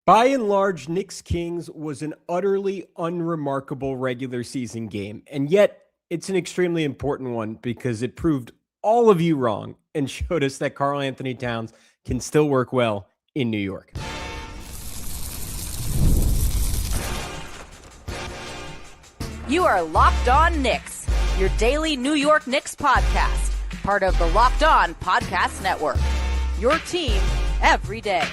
By and large, Knicks Kings was an utterly unremarkable regular season game. And yet, it's an extremely important one because it proved all of you wrong and showed us that Karl-Anthony Towns can still work well in New York. You are Locked On Knicks, your daily New York Knicks podcast, part of the Locked On Podcast Network. Your team every day.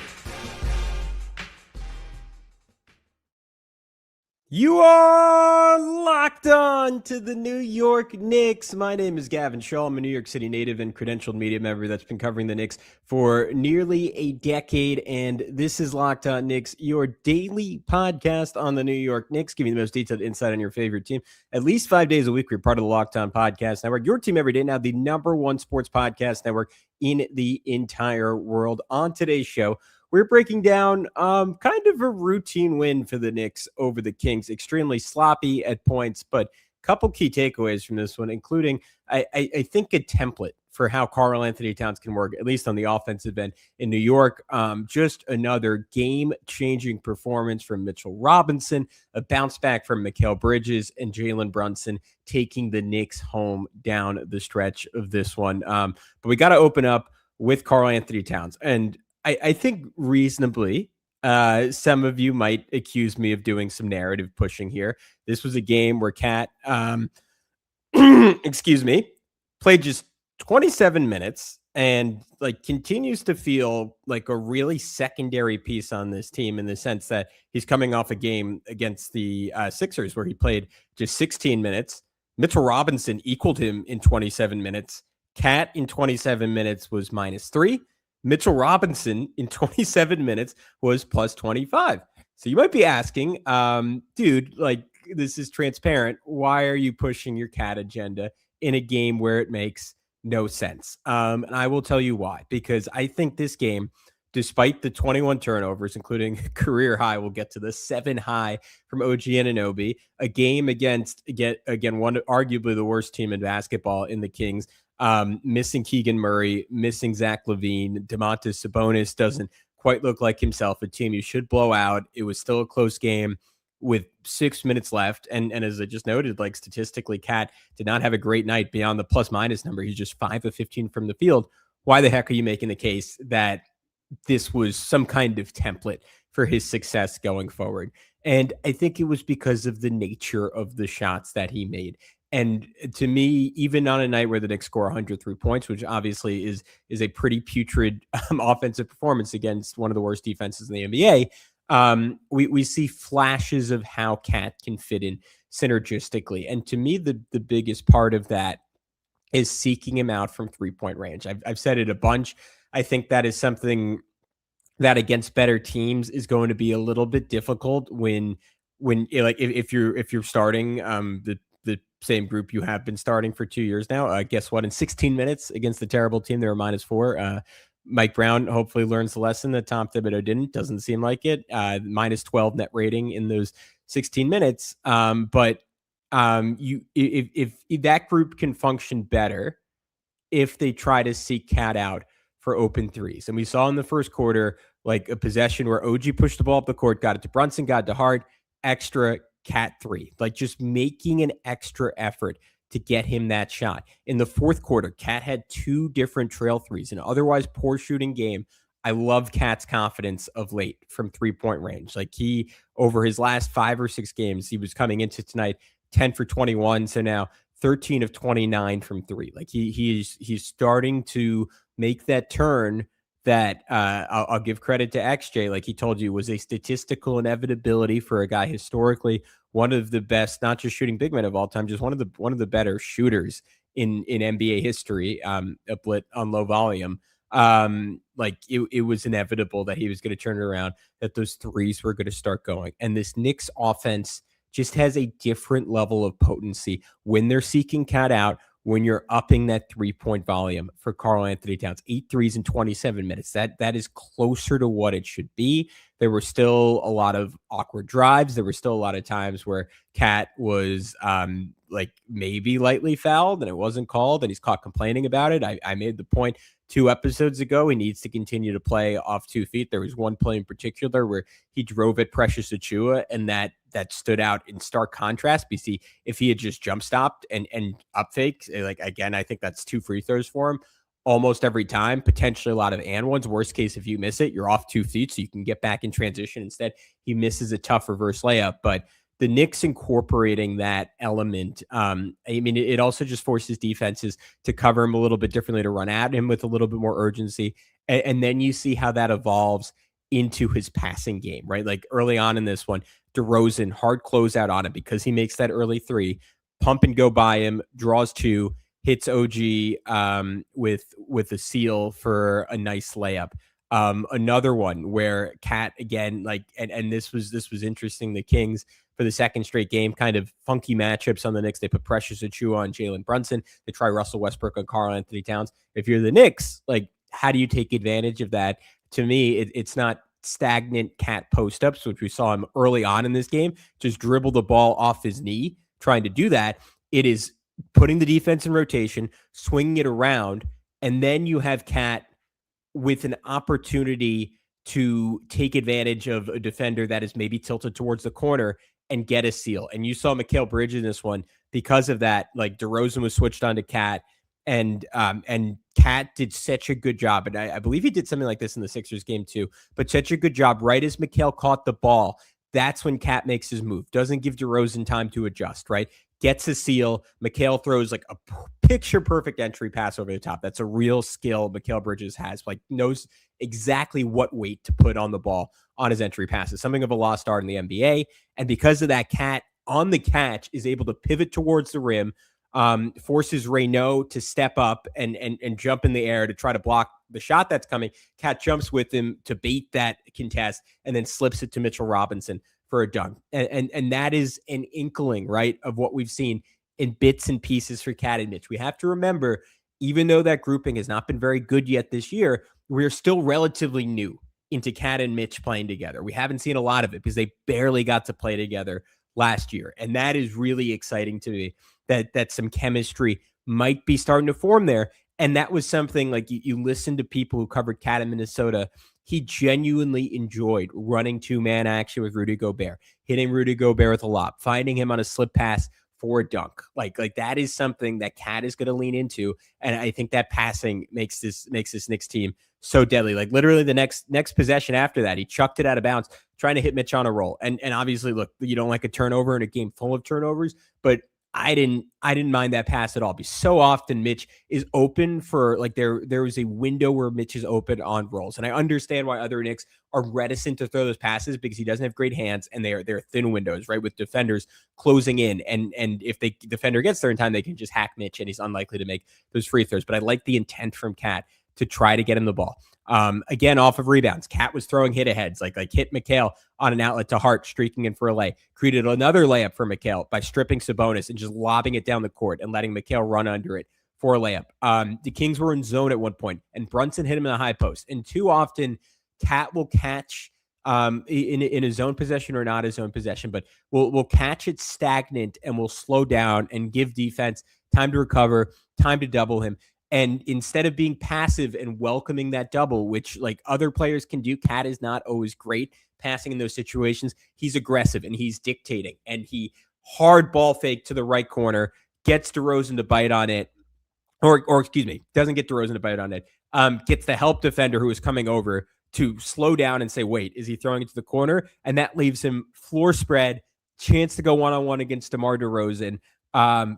You are locked on to the New York Knicks. My name is Gavin Schall. I'm a New York City native and credentialed media member that's been covering the Knicks for nearly a decade. And this is Locked On Knicks, your daily podcast on the New York Knicks, giving you the most detailed insight on your favorite team. At least 5 days a week, we're part of the Locked On Podcast Network. Your team every day, now the number one sports podcast network in the entire world. On today's show, we're breaking down kind of a routine win for the Knicks over the Kings. Extremely sloppy at points, but a couple key takeaways from this one, including, I think, a template for how Karl-Anthony Towns can work, at least on the offensive end in New York. Just another game-changing performance from Mitchell Robinson, a bounce back from Mikal Bridges and Jalen Brunson taking the Knicks home down the stretch of this one. But we got to open up with Karl-Anthony Towns. And I think reasonably, some of you might accuse me of doing some narrative pushing here. This was a game where Cat, excuse me, played just 27 minutes and continues to feel like a really secondary piece on this team in the sense that he's coming off a game against the Sixers where he played just 16 minutes. Mitchell Robinson equaled him in 27 minutes. Cat in 27 minutes was -3. Mitchell Robinson in 27 minutes was plus 25. So you might be asking, dude, this is transparent. Why are you pushing your Cat agenda in a game where it makes no sense? And I will tell you why. Because I think this game, despite the 21 turnovers, including career high, we'll get to the 7 high from OG Anunoby, a game against, again, one arguably the worst team in basketball in the Kings, missing Keegan Murray, missing Zach LaVine, Domantas Sabonis doesn't quite look like himself, a team you should blow out. It was still a close game with 6 minutes left. And as I just noted, statistically, Cat did not have a great night beyond the plus-minus number. He's just 5 of 15 from the field. Why the heck are you making the case that this was some kind of template for his success going forward? And I think it was because of the nature of the shots that he made. And to me, even on a night where the Knicks score 103 points, which obviously is a pretty putrid offensive performance against one of the worst defenses in the NBA, we see flashes of how Cat can fit in synergistically. And to me, the biggest part of that is seeking him out from three-point range. I've said it a bunch. I think that is something that against better teams is going to be a little bit difficult when if you're starting the same group you have been starting for 2 years now. Guess what? In 16 minutes against the terrible team, they were -4. Mike Brown hopefully learns the lesson that Tom Thibodeau didn't. Doesn't seem like it. -12 net rating in those 16 minutes. But if that group can function better if they try to seek Cat out for open threes. And we saw in the first quarter, a possession where OG pushed the ball up the court, got it to Brunson, got it to Hart, extra Cat 3, just making an extra effort to get him that shot. In the fourth quarter, Cat had 2 different trail threes, an otherwise poor shooting game. I love Cat's confidence of late from 3-point range. He, over his last 5 or 6 games, he was coming into tonight 10 for 21. So now 13 of 29 from 3. He's starting to make that turn that I'll give credit to XJ, he told you, was a statistical inevitability for a guy historically one of the best, not just shooting big men of all time, just one of the better shooters in NBA history, a blit on low volume. It was inevitable that he was going to turn it around, that those threes were going to start going. And this Knicks offense just has a different level of potency when they're seeking Cat out, when you're upping that 3-point volume for Karl-Anthony Towns. 8 threes in 27 minutes. That is closer to what it should be. There were still a lot of awkward drives. There were still a lot of times where Cat was maybe lightly fouled and it wasn't called, and he's caught complaining about it. I made the point 2 episodes ago. He needs to continue to play off 2 feet. There was one play in particular where he drove at Precious Achiuwa, and that stood out in stark contrast. Because if he had just jump stopped and up faked, like, again, I think that's 2 free throws for him almost every time, potentially a lot of and ones. Worst case, if you miss it, you're off 2 feet, so you can get back in transition. Instead, he misses a tough reverse layup. But the Knicks incorporating that element, I mean, it also just forces defenses to cover him a little bit differently, to run at him with a little bit more urgency. And then you see how that evolves into his passing game, right? Like early on in this one, DeRozan, hard closeout on him because he makes that early 3, pump and go by him, draws 2, hits OG with a seal for a nice layup. Another one where Cat again, like, and this was interesting. The Kings, for the second straight game, kind of funky matchups on the Knicks. They put Precious Achiuwa on Jalen Brunson. They try Russell Westbrook on Karl-Anthony Towns. If you're the Knicks, like, how do you take advantage of that? To me, it's not stagnant Cat post-ups, which we saw him early on in this game, just dribble the ball off his knee, trying to do that. It is putting the defense in rotation, swinging it around, and then you have Cat with an opportunity to take advantage of a defender that is maybe tilted towards the corner and get a seal. And you saw Mikal Bridges in this one because of that. Like, DeRozan was switched on to Cat, and Cat did such a good job. And I believe he did something like this in the Sixers game too, but such a good job. Right as Mikal caught the ball, that's when Cat makes his move. Doesn't give DeRozan time to adjust, right? Gets a seal. Mikal throws like a picture perfect entry pass over the top. That's a real skill Mikal Bridges has. Like, knows exactly what weight to put on the ball on his entry passes. Something of a lost art in the NBA. And because of that, Cat on the catch is able to pivot towards the rim, forces Reynaud to step up and jump in the air to try to block the shot that's coming. Cat jumps with him to bait that contest and then slips it to Mitchell Robinson for a dunk. And that is an inkling, right, of what we've seen in bits and pieces for Cat and Mitch. We have to remember, even though that grouping has not been very good yet this year, we're still relatively new into Cat and Mitch playing together. We haven't seen a lot of it because they barely got to play together last year. And that is really exciting to me, that some chemistry might be starting to form there. And that was something, like, you listen to people who covered Cat in Minnesota. He genuinely enjoyed running 2-man action with Rudy Gobert, hitting Rudy Gobert with a lob, finding him on a slip pass for a dunk. Like that is something that Cat is going to lean into. And I think that passing makes this Knicks team so deadly. Like, literally the next possession after that, he chucked it out of bounds, trying to hit Mitch on a roll. And obviously, look, you don't like a turnover in a game full of turnovers, but I didn't mind that pass at all, because so often Mitch is open for, like, there was a window where Mitch is open on rolls. And I understand why other Knicks are reticent to throw those passes, because he doesn't have great hands and they're thin windows, right? With defenders closing in. And if the defender gets there in time, they can just hack Mitch and he's unlikely to make those free throws. But I like the intent from Cat to try to get him the ball. Again, off of rebounds, Cat was throwing hit-aheads, like hit Mikal on an outlet to Hart, streaking in for a lay. Created another layup for Mikal by stripping Sabonis and just lobbing it down the court and letting Mikal run under it for a layup. The Kings were in zone at one point, and Brunson hit him in the high post. And too often, Cat will catch in a zone possession or not a zone possession, but we'll catch it stagnant and we'll slow down and give defense time to recover, time to double him. And instead of being passive and welcoming that double, which, like, other players can do, Cat is not always great passing in those situations. He's aggressive and he's dictating, and he hard ball fake to the right corner, gets DeRozan to bite on it, or excuse me, doesn't get DeRozan to bite on it, gets the help defender who is coming over to slow down and say, wait, is he throwing it to the corner? And that leaves him floor spread, chance to go one-on-one against DeMar DeRozan,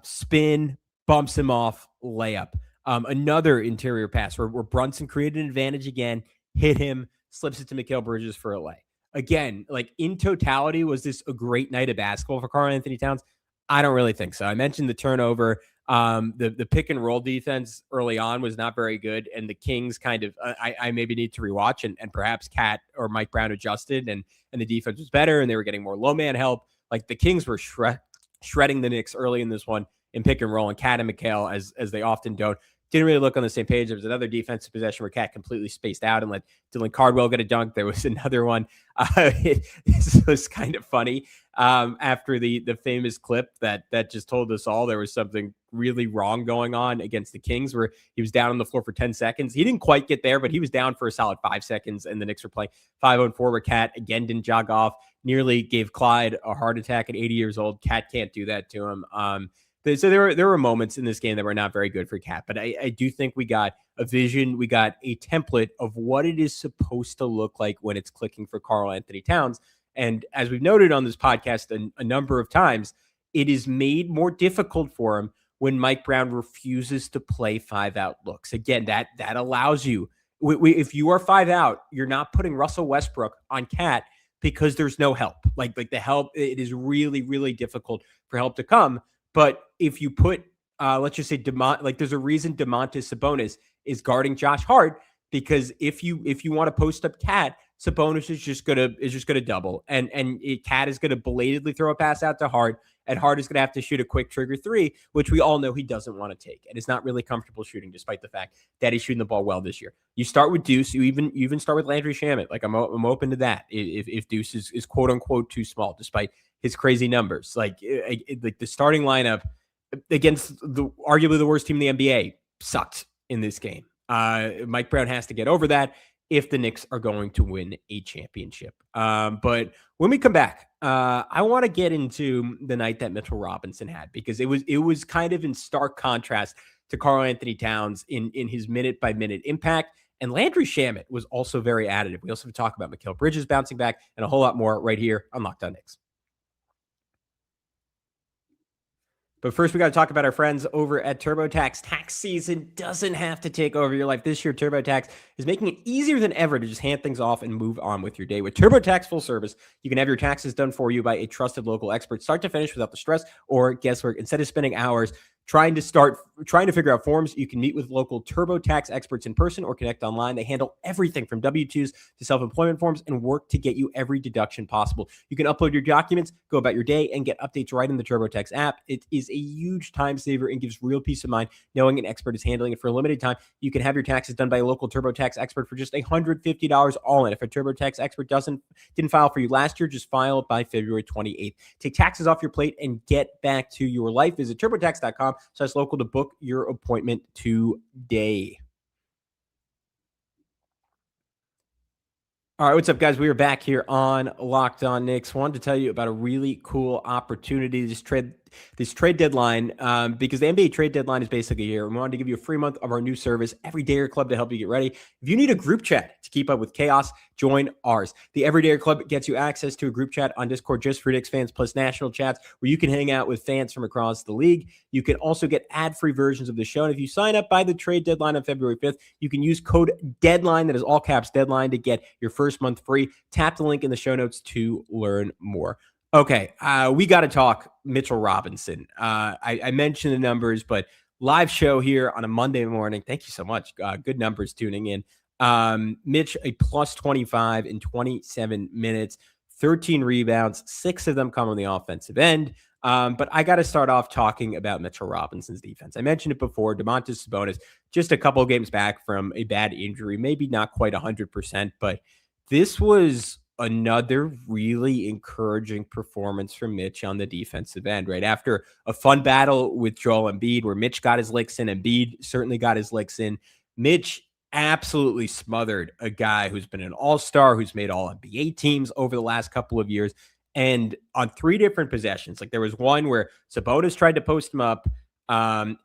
spin, bumps him off, layup. Another interior pass where Brunson created an advantage again, hit him, slips it to Mikal Bridges for a lay. Again, like, in totality, was this a great night of basketball for Karl-Anthony Towns? I don't really think so. I mentioned the turnover. The pick and roll defense early on was not very good, and the Kings kind of, I maybe need to rewatch, and perhaps Cat or Mike Brown adjusted, and the defense was better, and they were getting more low man help. Like, the Kings were shredding the Knicks early in this one in pick and roll, and Cat and Mikal, as they often don't, didn't really look on the same page. There was another defensive possession where Cat completely spaced out and let Dylan Cardwell get a dunk. There was another one. This was kind of funny. After the famous clip that just told us all there was something really wrong going on against the Kings, where he was down on the floor for 10 seconds. He didn't quite get there, but he was down for a solid 5 seconds, and the Knicks were playing 5-on-4 where Cat again didn't jog off, nearly gave Clyde a heart attack at 80 years old. Cat can't do that to him. So there were moments in this game that were not very good for Cat, but I do think we got a vision, we got a template of what it is supposed to look like when it's clicking for Karl-Anthony Towns. And as we've noted on this podcast a number of times, it is made more difficult for him when Mike Brown refuses to play 5-out looks. Again, that allows you, if you are 5-out, you're not putting Russell Westbrook on Cat because there's no help. Like the help, it is really, really difficult for help to come. But if you put, let's just say, there's a reason Domantas Sabonis is guarding Josh Hart, because if you want to post up Cat, Sabonis is just gonna double, and Cat is gonna belatedly throw a pass out to Hart, and Hart is gonna have to shoot a quick trigger three, which we all know he doesn't want to take, and is not really comfortable shooting, despite the fact that he's shooting the ball well this year. You start with Deuce, you even start with Landry Shamet. Like I'm open to that if Deuce is quote unquote too small, despite his crazy numbers. Like the starting lineup against arguably the worst team in the NBA sucked in this game. Mike Brown has to get over that if the Knicks are going to win a championship. But when we come back, I want to get into the night that Mitchell Robinson had, because it was kind of in stark contrast to Karl-Anthony Towns in his minute-by-minute impact. And Landry Shamet was also very additive. We also have to talk about Mikal Bridges bouncing back and a whole lot more right here on Locked On Knicks. But first, we got to talk about our friends over at TurboTax. Tax season doesn't have to take over your life. This year, TurboTax is making it easier than ever to just hand things off and move on with your day. With TurboTax Full Service, you can have your taxes done for you by a trusted local expert, start to finish, without the stress or guesswork. Instead of spending hours trying to figure out forms, you can meet with local TurboTax experts in person or connect online. They handle everything from W-2s to self-employment forms and work to get you every deduction possible. You can upload your documents, go about your day, and get updates right in the TurboTax app. It is a huge time saver and gives real peace of mind knowing an expert is handling it for a limited time. You can have your taxes done by a local TurboTax expert for just $150 all in. If a TurboTax expert didn't file for you last year, just file it by February 28th. Take taxes off your plate and get back to your life. Visit TurboTax.com/local to book your appointment today. All right, what's up, guys? We are back here on Locked On Knicks. Wanted to tell you about a really cool opportunity, this trade deadline, because the NBA trade deadline is basically here. We wanted to give you a free month of our new service, Everydayer Club, to help you get ready. If you need a group chat to keep up with chaos, join ours. The Everydayer Club gets you access to a group chat on Discord just for Knicks fans, plus national chats where you can hang out with fans from across the league. You can also get ad-free versions of the show. And if you sign up by the trade deadline on February 5th, you can use code DEADLINE, that is all caps DEADLINE, to get your first month free. Tap the link in the show notes to learn more. Okay, we got to talk Mitchell Robinson. I mentioned the numbers, but live show here on a Monday morning. Thank you so much. Good numbers tuning in. Mitch, a plus 25 in 27 minutes, 13 rebounds, 6 of them come on the offensive end. But I got to start off talking about Mitchell Robinson's defense. I mentioned it before, Domantas Sabonis, just a couple of games back from a bad injury, maybe not quite 100%, but this was another really encouraging performance from Mitch on the defensive end, right? After a fun battle with Joel Embiid, where Mitch got his licks in, Embiid certainly got his licks in, Mitch absolutely smothered a guy who's been an all-star, who's made all NBA teams over the last couple of years. And on 3 different possessions, like there was one where Sabonis tried to post him up, and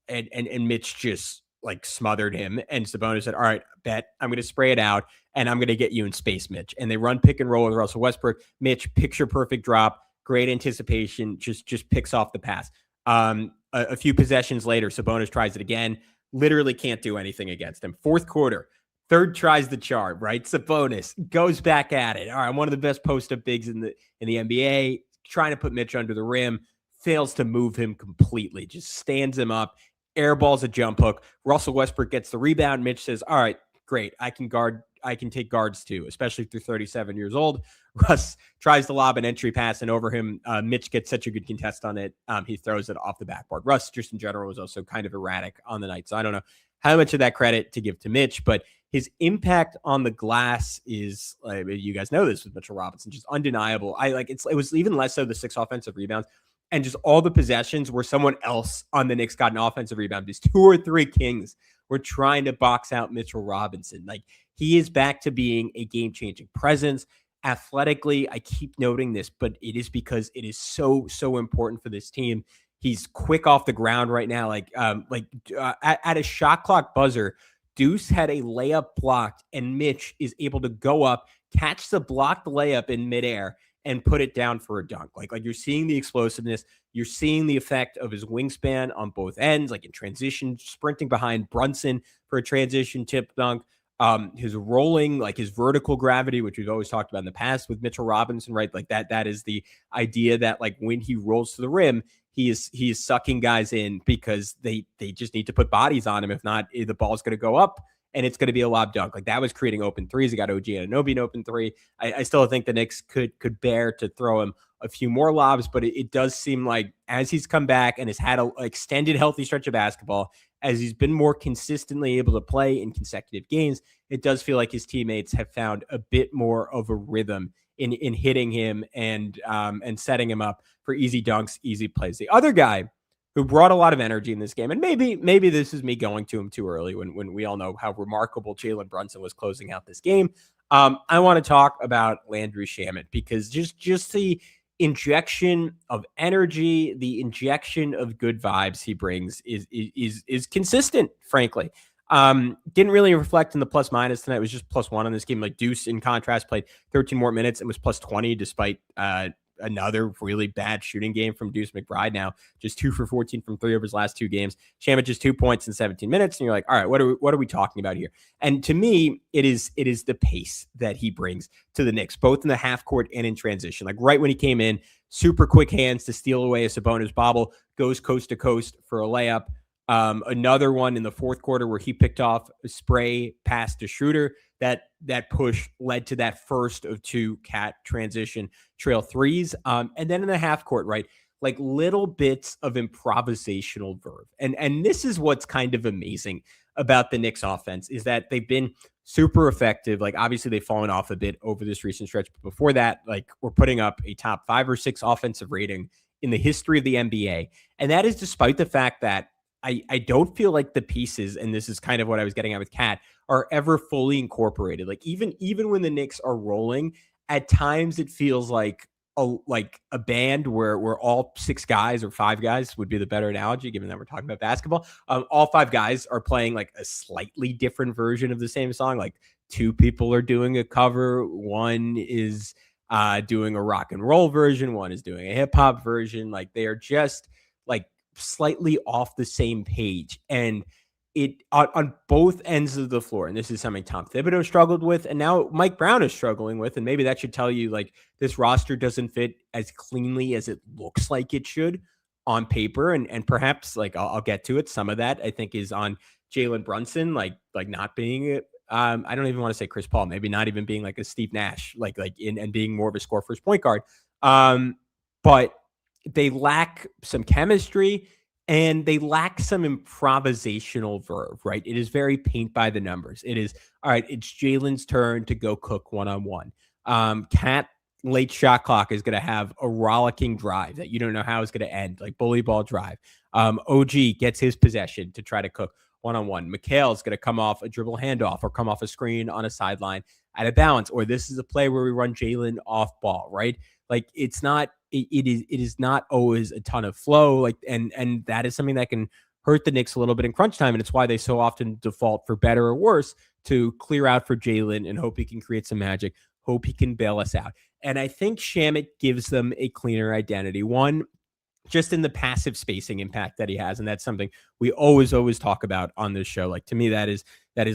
Mitch just like smothered him. And Sabonis said, all right, bet I'm going to spray it out and I'm going to get you in space, Mitch. And they run pick and roll with Russell Westbrook. Mitch, picture perfect drop, great anticipation, just picks off the pass. A few possessions later, Sabonis tries it again, literally can't do anything against him. Fourth quarter, third tries the charm, right? Sabonis goes back at it. All right, one of the best post-up bigs in the NBA, trying to put Mitch under the rim, fails to move him completely, just stands him up, airballs a jump hook. Russell Westbrook gets the rebound. Mitch says, all right, great, I can guard I can take guards too, especially through 37 years old. Russ tries to lob an entry pass, and over him, Mitch gets such a good contest on it. He throws it off the backboard. Russ, just in general, was also kind of erratic on the night. So I don't know how much of that credit to give to Mitch, but his impact on the glass is, you guys know this with Mitchell Robinson, just undeniable. It was even less so the 6 offensive rebounds and just all the possessions where someone else on the Knicks got an offensive rebound. Just 2 or 3 Kings were trying to box out Mitchell Robinson. Like, he is back to being a game-changing presence. Athletically, I keep noting this, but it is because it is so important for this team. He's quick off the ground right now. At a shot clock buzzer, Deuce had a layup blocked, and Mitch is able to go up, catch the blocked layup in midair, and put it down for a dunk. Like you're seeing the explosiveness. You're seeing the effect of his wingspan on both ends, like in transition, sprinting behind Brunson for a transition tip dunk. His rolling, like his vertical gravity, which we've always talked about in the past with Mitchell Robinson, right? Like that is the idea that like when he rolls to the rim, he is sucking guys in because they just need to put bodies on him. If not, the ball is going to go up and it's going to be a lob dunk. Like that was creating open threes. He got OG Anunoby an open three. I still think the Knicks could bear to throw him a few more lobs, but it does seem like as he's come back and has had an extended healthy stretch of basketball, as he's been more consistently able to play in consecutive games, it does feel like his teammates have found a bit more of a rhythm in hitting him and setting him up for easy dunks, easy plays. The other guy who brought a lot of energy in this game, and maybe this is me going to him too early when we all know how remarkable Jalen Brunson was closing out this game. I want to talk about Landry Shamet because just the injection of energy, the injection of good vibes he brings is consistent, frankly. Didn't really reflect in the plus minus tonight. It was just +1 on this game. Like Deuce, in contrast, played 13 more minutes and was +20 despite another really bad shooting game from Deuce McBride. Now just 2 for 14 from 3 over his last 2 games. Shamet just 2 points in 17 minutes. And you're like, all right, what are we talking about here? And to me, it is the pace that he brings to the Knicks, both in the half court and in transition. Like right when he came in, super quick hands to steal away a Sabonis bobble, goes coast to coast for a layup. Another one in the fourth quarter where he picked off a spray pass to Schroeder. That push led to that first of 2 cat transition trail threes. And then in the half court, right? Like little bits of improvisational verve. And this is what's kind of amazing about the Knicks offense is that they've been super effective. Like obviously they've fallen off a bit over this recent stretch, but before that, like we're putting up a top 5 or 6 offensive rating in the history of the NBA. And that is despite the fact that I don't feel like the pieces, and this is kind of what I was getting at with Kat, are ever fully incorporated. Like even when the Knicks are rolling, at times it feels like a band where all 6 guys or 5 guys would be the better analogy, given that we're talking about basketball. All 5 guys are playing like a slightly different version of the same song. Like 2 people are doing a cover, 1 is doing a rock and roll version, 1 is doing a hip hop version. Like they are just like slightly off the same page, and it on both ends of the floor. And this is something Tom Thibodeau struggled with, and now Mike Brown is struggling with. And maybe that should tell you like this roster doesn't fit as cleanly as it looks like it should on paper. And perhaps like I'll get to it. Some of that I think is on Jalen Brunson, like not being I don't even want to say Chris Paul, maybe not even being like a Steve Nash, like and being more of a score first point guard. But they lack some chemistry and they lack some improvisational verve, right? It is very paint by the numbers. It is, all right, it's Jalen's turn to go cook one-on-one. Cat late shot clock is going to have a rollicking drive that you don't know how it's going to end, like bully ball drive. OG gets his possession to try to cook one-on-one. Mikal's going to come off a dribble handoff or come off a screen on a sideline out of balance. Or this is a play where we run Jalen off ball, right? Like it's not, it is not always a ton of flow. Like, and that is something that can hurt the Knicks a little bit in crunch time. And it's why they so often default, for better or worse, to clear out for Jalen and hope he can create some magic, hope he can bail us out. And I think Shamet gives them a cleaner identity. One, just in the passive spacing impact that he has. And that's something we always talk about on this show. Like to me, that is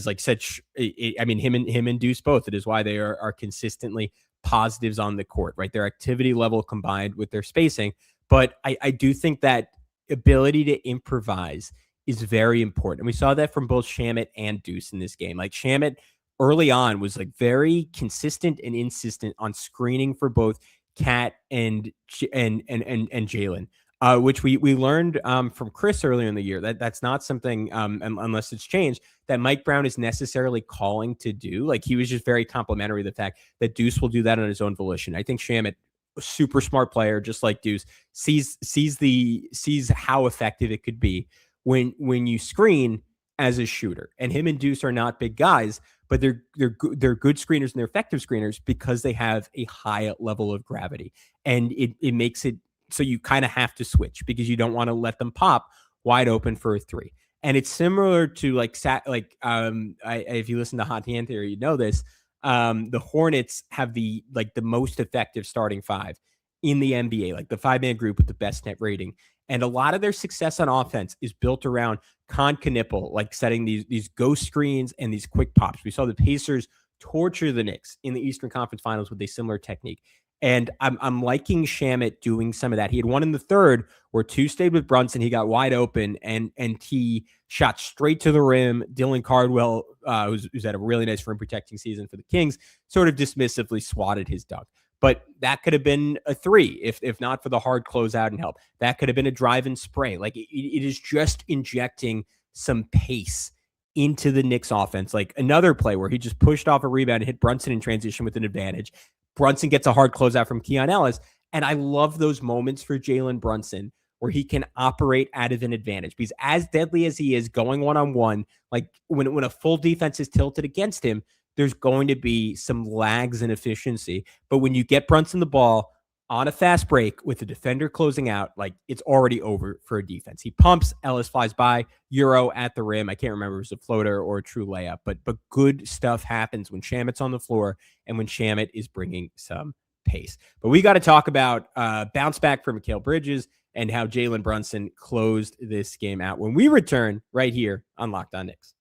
like such, I mean, him and Deuce both. It is why they are consistently positives on the court, right? Their activity level combined with their spacing. But I do think that ability to improvise is very important. And we saw that from both Shamet and Deuce in this game. Like Shamet early on was like very consistent and insistent on screening for both Cat and Jalen. Which we learned from Chris earlier in the year that's not something unless it's changed that Mike Brown is necessarily calling to do. Like he was just very complimentary of the fact that Deuce will do that on his own volition. I think Shamet, a super smart player, just like Deuce, sees how effective it could be when you screen as a shooter. And him and Deuce are not big guys, but they're good screeners and they're effective screeners because they have a high level of gravity, and it makes it so you kind of have to switch because you don't want to let them pop wide open for a three. And it's similar to if you listen to Hot Hand Theory, you know this. The Hornets have the most effective starting five in the NBA, like the 5-man group with the best net rating. And a lot of their success on offense is built around Con Knipple, like setting these ghost screens and these quick pops. We saw the Pacers torture the Knicks in the Eastern Conference Finals with a similar technique. And I'm liking Shamet doing some of that. He had one in the third where two stayed with Brunson. He got wide open and he shot straight to the rim. Dylan Cardwell, who's had a really nice rim protecting season for the Kings, sort of dismissively swatted his dunk. But that could have been a three if not for the hard closeout and help. That could have been a drive and spray. Like it is just injecting some pace into the Knicks offense. Like another play where he just pushed off a rebound and hit Brunson in transition with an advantage. Brunson gets a hard closeout from Keon Ellis. And I love those moments for Jalen Brunson where he can operate out of an advantage because as deadly as he is going one-on-one, like when a full defense is tilted against him, there's going to be some lags in efficiency. But when you get Brunson the ball on a fast break with the defender closing out, like it's already over for a defense. He pumps, Ellis flies by, Euro at the rim. I can't remember if it was a floater or a true layup, but good stuff happens when Shamet's on the floor and when Shamet is bringing some pace. But we got to talk about bounce back for Mikal Bridges and how Jalen Brunson closed this game out when we return right here on Locked On Knicks.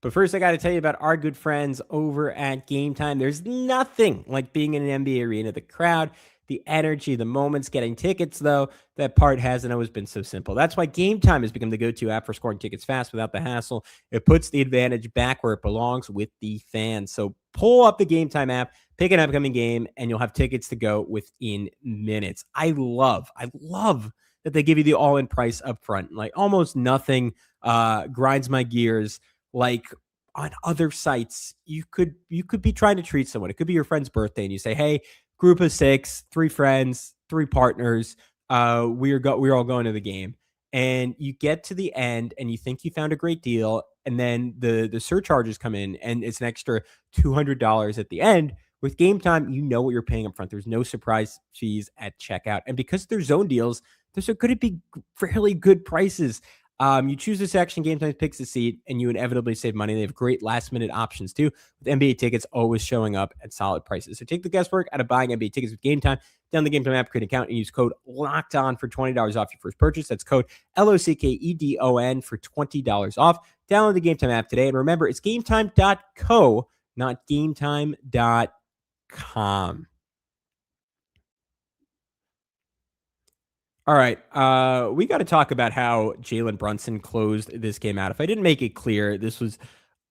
But first, I got to tell you about our good friends over at Gametime. There's nothing like being in an NBA arena. The crowd, the energy, the moments. Getting tickets, though, that part hasn't always been so simple. That's why Gametime has become the go-to app for scoring tickets fast without the hassle. It puts the advantage back where it belongs with the fans. So pull up the Gametime app, pick an upcoming game, and you'll have tickets to go within minutes. I love that they give you the all-in price up front. Like almost nothing grinds my gears. Like on other sites, you could be trying to treat someone. It could be your friend's birthday, and you say, "Hey, group of 6, 3 friends, 3 partners. We're all going to the game." And you get to the end, and you think you found a great deal, and then the surcharges come in, and it's an extra $200 at the end. With Gametime, you know what you're paying up front. There's no surprise fees at checkout, and because they're zone deals, there's going to be fairly good prices. You choose a section, Gametime picks a seat, and you inevitably save money. They have great last-minute options, too, with NBA tickets always showing up at solid prices. So take the guesswork out of buying NBA tickets with Gametime. Download the Gametime app, create an account, and use code LOCKEDON for $20 off your first purchase. That's code LOCKEDON for $20 off. Download the Gametime app today. And remember, it's gametime.co, not gametime.com. All right, we got to talk about how Jalen Brunson closed this game out. If I didn't make it clear, this was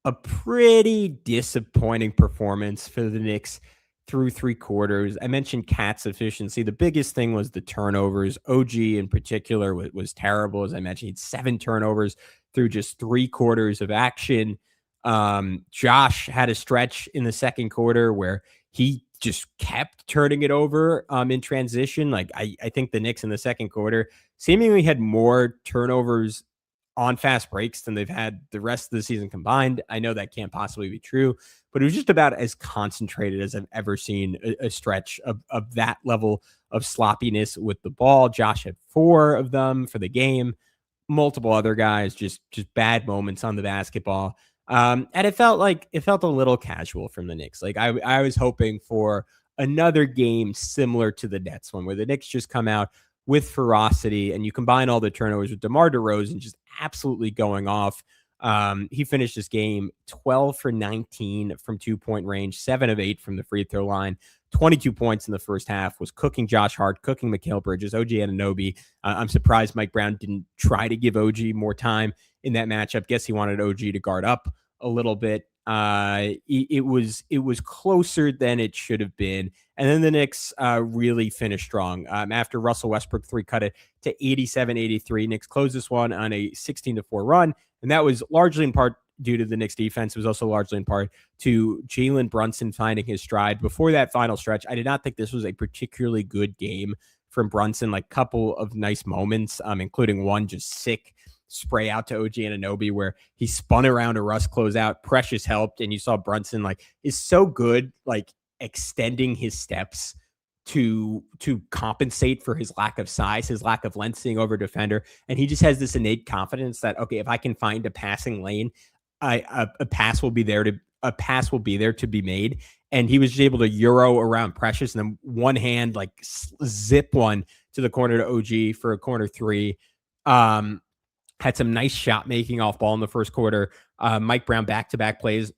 a pretty disappointing performance for the Knicks through 3 quarters. I mentioned Cat's efficiency. The biggest thing was the turnovers. OG in particular was terrible. As I mentioned, he had 7 turnovers through just 3 quarters of action. Josh had a stretch in the second quarter where he just kept turning it over in transition. Like I think the Knicks in the second quarter seemingly had more turnovers on fast breaks than they've had the rest of the season combined. I know that can't possibly be true, but it was just about as concentrated as I've ever seen a stretch of that level of sloppiness with the ball. Josh had 4 of them for the game. Multiple other guys, just bad moments on the basketball. And it felt a little casual from the Knicks. Like I was hoping for another game similar to the Nets one, where the Knicks just come out with ferocity, and you combine all the turnovers with DeMar DeRozan just absolutely going off. He finished this game 12 for 19 from 2-point range, 7 of 8 from the free throw line, 22 points in the first half, was cooking Josh Hart, cooking Mikal Bridges, OG Anunoby. I'm surprised Mike Brown didn't try to give OG more time in that matchup. Guess he wanted OG to guard up a little bit. It was closer than it should have been. And then the Knicks really finished strong. After Russell Westbrook cut it to 87-83. Knicks closed this one on a 16-4 run. And that was largely in part due to the Knicks defense. It was also largely in part to Jalen Brunson finding his stride. Before that final stretch, I did not think this was a particularly good game from Brunson. Like, couple of nice moments, including one just sick spray out to OG Anunoby where he spun around a Russ closeout. Precious helped, and you saw Brunson is so good, extending his steps to compensate for his lack of size, his lack of length, seeing over defender. And he just has this innate confidence that, okay, if I can find a passing lane, a pass will be there to be made. And he was just able to Euro around Precious and then one hand, zip one to the corner to OG for a corner three. Had some nice shot making off ball in the first quarter. Mike Brown back-to-back plays,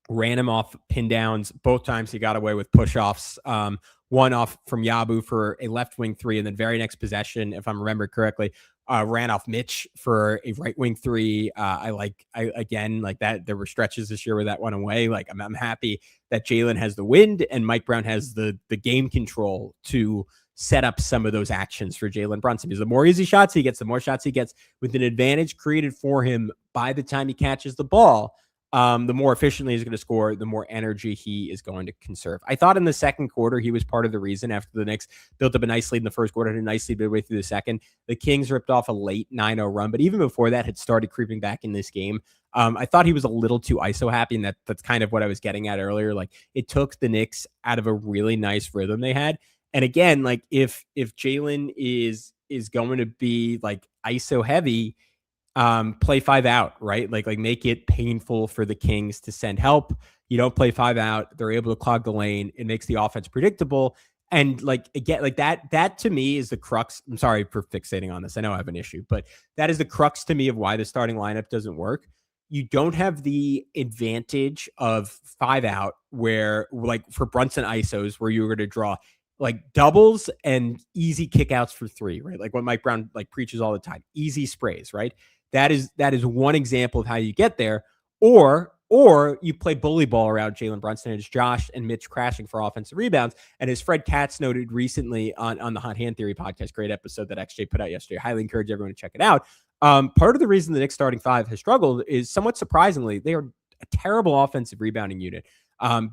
ran him off pin downs. Both times he got away with push-offs. One off from Yabu for a left wing three. And then very next possession, if I'm remembering correctly, ran off Mitch for a right wing three. Again, that there were stretches this year where that went away. I'm happy that Jalen has the wind and Mike Brown has the game control to set up some of those actions for Jalen Brunson. Because the more easy shots he gets, the more shots he gets with an advantage created for him by the time he catches the ball, the more efficiently he's going to score, the more energy he is going to conserve. I thought in the second quarter, he was part of the reason after the Knicks built up a nice lead in the first quarter, had a nice lead midway through the second. The Kings ripped off a late 9-0 run, but even before that had started creeping back in this game. I thought he was a little too ISO happy, and that's kind of what I was getting at earlier. It took the Knicks out of a really nice rhythm they had. And again, if Jalen is going to be ISO heavy, play 5 out, right? Make it painful for the Kings to send help. You don't play 5 out. They're able to clog the lane. It makes the offense predictable. And again, that to me is the crux. I'm sorry for fixating on this. I know I have an issue, but that is the crux to me of why the starting lineup doesn't work. You don't have the advantage of 5 out where for Brunson ISOs where you were going to draw doubles and easy kickouts for 3, right? What Mike Brown preaches all the time, easy sprays, right? That is one example of how you get there. Or you play bully ball around Jalen Brunson and it's Josh and Mitch crashing for offensive rebounds. And as Fred Katz noted recently on the Hot Hand Theory podcast, great episode that XJ put out yesterday, highly encourage everyone to check it out. Part of the reason the Knicks starting 5 has struggled is somewhat surprisingly, they are a terrible offensive rebounding unit.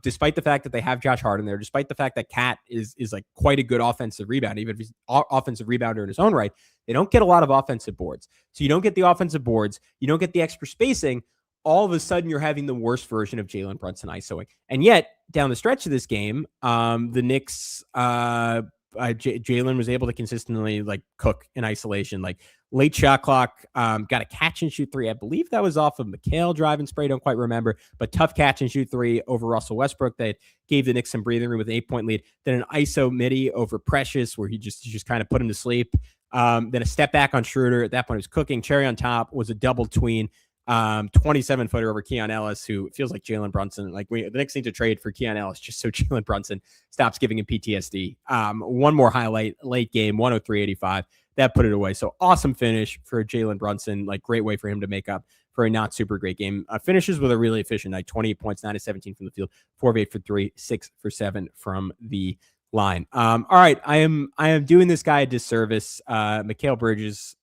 Despite the fact that they have Josh Hart in there, despite the fact that Cat is quite a good offensive rebounder, even if he's offensive rebounder in his own right, they don't get a lot of offensive boards. So you don't get the offensive boards, you don't get the extra spacing. All of a sudden, you're having the worst version of Jalen Brunson ISOing. And yet, down the stretch of this game, the Knicks, Jalen was able to consistently cook in isolation. Late shot clock, got a catch and shoot 3. I believe that was off of Mikal driving spray. Don't quite remember, but tough catch and shoot 3 over Russell Westbrook that gave the Knicks some breathing room with an 8-point lead. Then an ISO midi over Precious where he just kind of put him to sleep. Then a step back on Schroeder. At that point, it was cooking. Cherry on top was a double tween. 27-footer over Keon Ellis, who feels like Jalen Brunson. The Knicks need to trade for Keon Ellis just so Jalen Brunson stops giving him PTSD. One more highlight, late game, 103-85. That put it away. So awesome finish for Jalen Brunson. Great way for him to make up for a not super great game. Finishes with a really efficient night, 28 points, 9 of 17 from the field, 4 of 8 for 3, 6 for 7 from the line. All right. I am doing this guy a disservice. Mikal Bridges,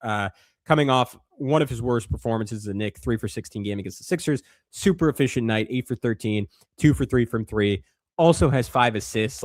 coming off one of his worst performances as a Knick, 3 for 16 game against the Sixers. Super efficient night, 8 for 13, 2 for 3 from 3. Also has 5 assists.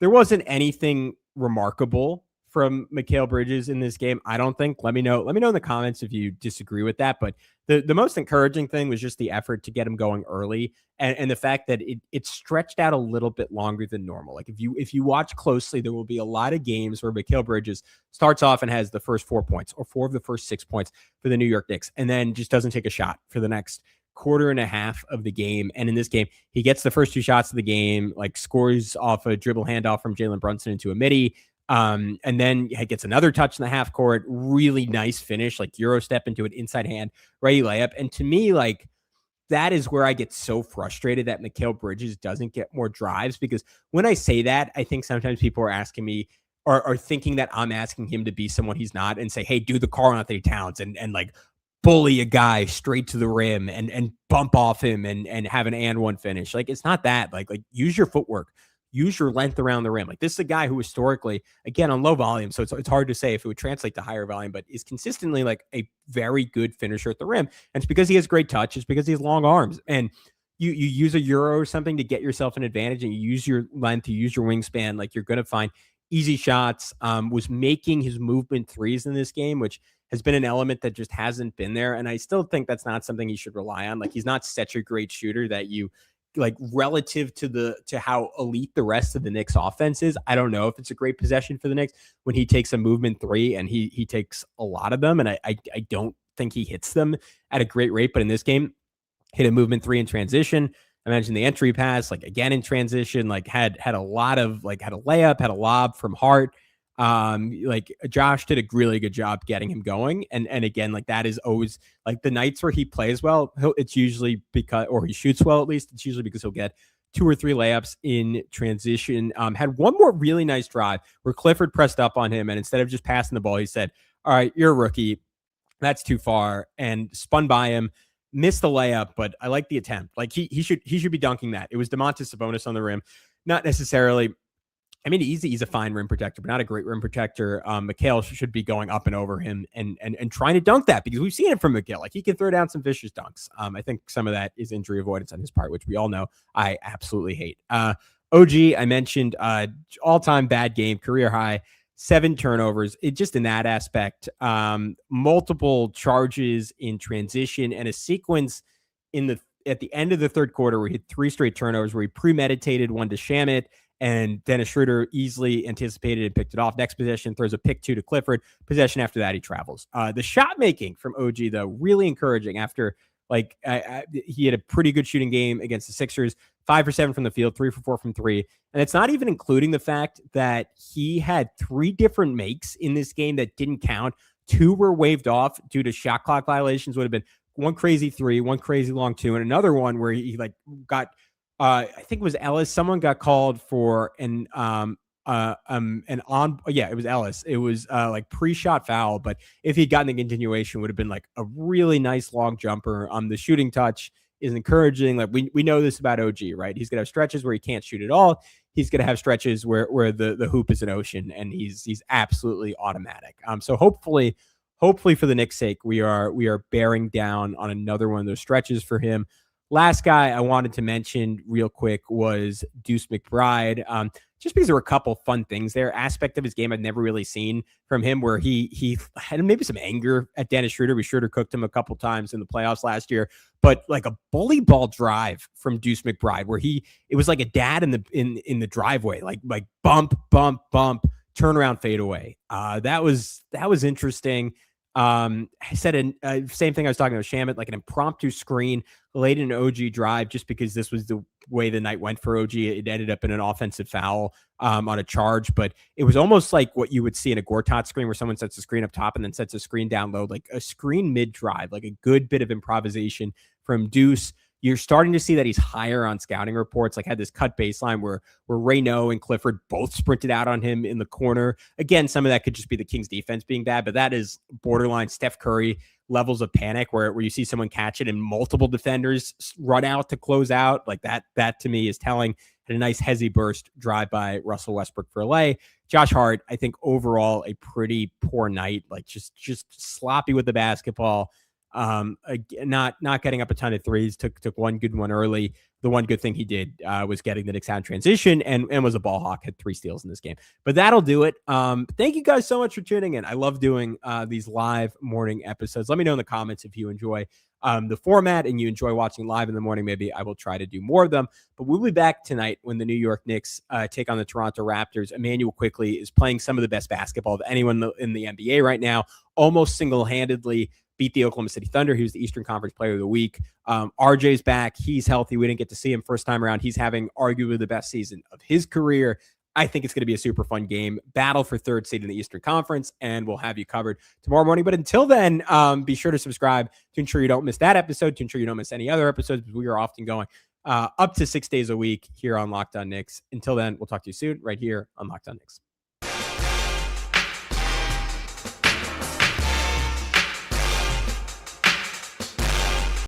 There wasn't anything remarkable from Mikal Bridges in this game, I don't think. Let me know in the comments if you disagree with that. But the most encouraging thing was just the effort to get him going early and the fact that it stretched out a little bit longer than normal. If you watch closely, there will be a lot of games where Mikal Bridges starts off and has the first 4 points or 4 of the first 6 points for the New York Knicks and then just doesn't take a shot for the next quarter and a half of the game. And in this game, he gets the first 2 shots of the game, scores off a dribble handoff from Jalen Brunson into a midi. And then he gets another touch in the half court, really nice finish, Euro step into an inside hand, ready layup. And to me, that is where I get so frustrated that Mikal Bridges doesn't get more drives, because when I say that, I think sometimes people are asking me, or are thinking that I'm asking him to be someone he's not, and say, hey, do the Karl-Anthony Towns and like bully a guy straight to the rim and bump off him and have an and one finish. Like, it's not that. Like use your footwork, use your length around the rim. Like, this is a guy who historically, again, on low volume, so it's hard to say if it would translate to higher volume, but is consistently like a very good finisher at the rim. And it's because he has great touch. It's because he has long arms. And you use a Euro or something to get yourself an advantage, and you use your length, you use your wingspan, like, you're going to find easy shots. Was making his movement threes in this game, which has been an element that just hasn't been there. And I still think that's not something you should rely on. Like, he's not such a great shooter that you, like, relative to how elite the rest of the Knicks offense is. I don't know if it's a great possession for the Knicks when he takes a movement three, and he takes a lot of them. And I don't think he hits them at a great rate, but in this game, hit a movement three in transition. I mentioned the entry pass, like, again in transition, like had a lot of, like, had a layup, had a lob from Hart. Like, Josh did a really good job getting him going. And again, like, that is always, like, the nights where he plays well, it's usually because, or he shoots well, at least, it's usually because he'll get 2 or 3 layups in transition. Had one more really nice drive where Clifford pressed up on him, and instead of just passing the ball, he said, all right, you're a rookie, that's too far, and spun by him, missed the layup, but I like the attempt. Like, he should be dunking that. It was Domantas Sabonis on the rim, not necessarily. I mean, he's a fine rim protector, but not a great rim protector. Mikal should be going up and over him and trying to dunk that, because we've seen it from Mikal. Like, he can throw down some vicious dunks. I think some of that is injury avoidance on his part, which we all know I absolutely hate. OG, I mentioned, all-time bad game, career high, 7 turnovers. It just, in that aspect, multiple charges in transition, and a sequence at the end of the third quarter where he had 3 straight turnovers, where he premeditated one to Shamet, and Dennis Schroeder easily anticipated and picked it off. Next possession, throws a pick 2 to Clifford. Possession after that, he travels. The shot making from OG, though, really encouraging. After, like, he had a pretty good shooting game against the Sixers, 5 for 7 from the field, 3 for 4 from 3. And it's not even including the fact that he had 3 different makes in this game that didn't count. 2 were waved off due to shot clock violations. Would have been one crazy 3, one crazy long 2, and another one where he, like, got, I think it was Ellis. Someone got called for it was Ellis. It was like pre-shot foul, but if he'd gotten the continuation, would have been like a really nice long jumper. The shooting touch is encouraging. Like, we know this about OG, right? He's gonna have stretches where he can't shoot at all. He's gonna have stretches where the hoop is an ocean, and he's absolutely automatic. So hopefully for the Knicks' sake, we are bearing down on another one of those stretches for him. Last guy I wanted to mention real quick was Deuce McBride. Just because there were a couple fun things there. Aspect of his game I've never really seen from him, where he had maybe some anger at Dennis Schroeder. Schroeder cooked him a couple times in the playoffs last year, but like a bully ball drive from Deuce McBride, where it was like a dad in the driveway, like bump, turnaround, fade away. That was interesting. I said same thing I was talking about Shamet, like an impromptu screen late in an OG drive, just because this was the way the night went for OG. It ended up in an offensive foul on a charge, but it was almost like what you would see in a Gortat screen, where someone sets a screen up top and then sets a screen down low, like a screen mid drive, like a good bit of improvisation from Deuce. You're starting to see that he's higher on scouting reports. Like, had this cut baseline where Rayno and Clifford both sprinted out on him in the corner. Again, some of that could just be the Kings defense being bad, but that is borderline Steph Curry levels of panic, where you see someone catch it and multiple defenders run out to close out. Like, that to me is telling. Had a nice hezzy burst drive by Russell Westbrook for LA. Josh Hart, I think overall a pretty poor night, like just sloppy with the basketball. Not getting up a ton of threes, took one good one early. The one good thing he did was getting the Knicks out in transition and was a ball hawk, had 3 steals in this game. But that'll do it. Thank you guys so much for tuning in. I love doing these live morning episodes. Let me know in the comments if you enjoy the format and you enjoy watching live in the morning. Maybe I will try to do more of them. But we'll be back tonight when the New York Knicks take on the Toronto Raptors. Emmanuel Quickley is playing some of the best basketball of anyone in the NBA right now, almost single-handedly beat the Oklahoma City Thunder. He was the Eastern Conference Player of the Week. RJ's back. He's healthy. We didn't get to see him first time around. He's having arguably the best season of his career. I think it's going to be a super fun game. Battle for third seed in the Eastern Conference, and we'll have you covered tomorrow morning. But until then, be sure to subscribe to ensure you don't miss that episode, to ensure you don't miss any other episodes, because we are often going up to 6 days a week here on Locked On Knicks. Until then, we'll talk to you soon right here on Locked On Knicks.